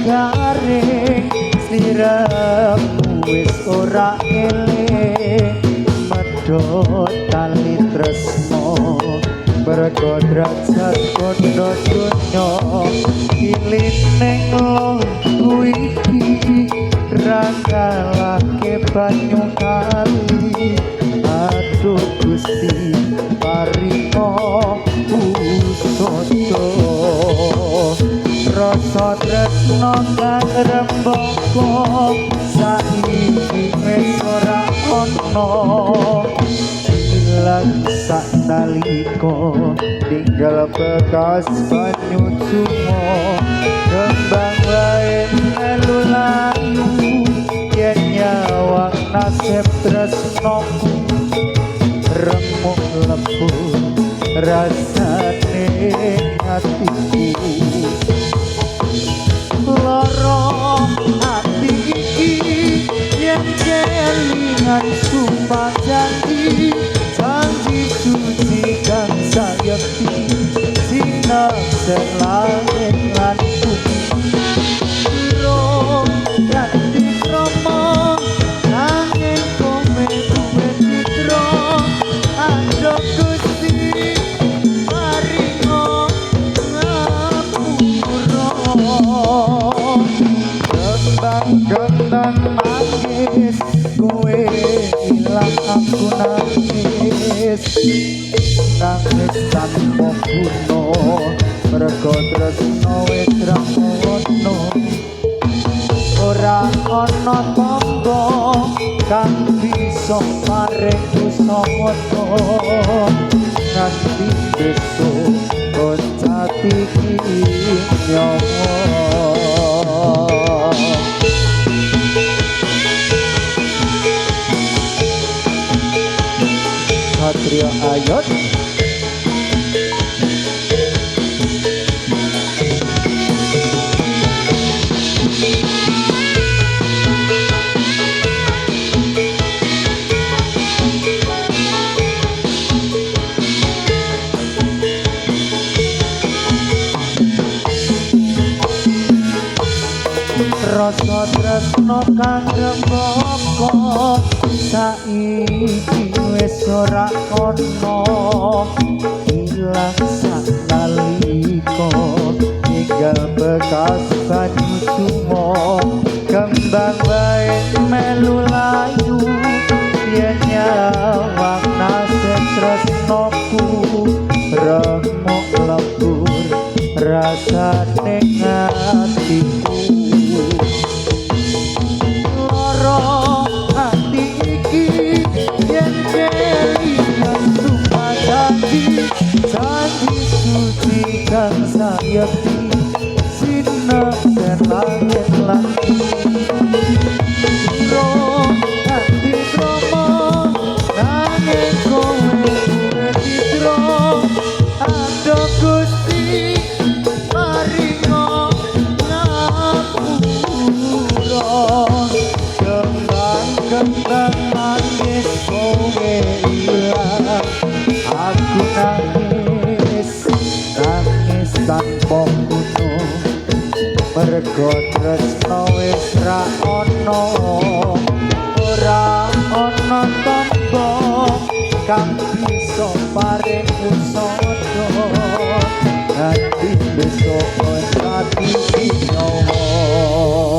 garing sliramu wis ora eling medhot tali tresno mergo derajat kondo donya pilih ning longku iki rakalake banyu kali aduh Gusti paringa usoto rasa tresno kang rembaka saiki wis ora ana ilang sak nalika tinggal bekas banyu sumo kembang wae melu layu yen nyawang nasib tresnoku remuk lebur rasane hatiku loro hati iki yen kelingan sumpah janji suci kang sayekti sinaksen langit lan bumi ro ganti kromo nanging kowe duwe citra ado Gusti paringa ngapura kembang gendang manggis kowe ilang aku nangis tanpa guna mergo tresno wis ra ono ora ana tangga kang bisa paring kusawata nganti besok kocati nyawa Satria Ayot rasa tresno kang rembaka saiki wis ora ana ilang sak nalika tinggal bekas banyu sumo kembang wae melu layu yen nyawang nasib tresnoku remuk lebur rasane hatiku loro hati iki yen kelingan sumpah janji suci kang sayekti sinaksen langit lan ro hati kromo nanging kowe duwe citra ado Gusti paringa ngapura kembang manis kowe ilang aku nangis tanpa guna mergo tresno wis ra ana ora ana tangga kang bisa paring usada nganti besok ati nyawa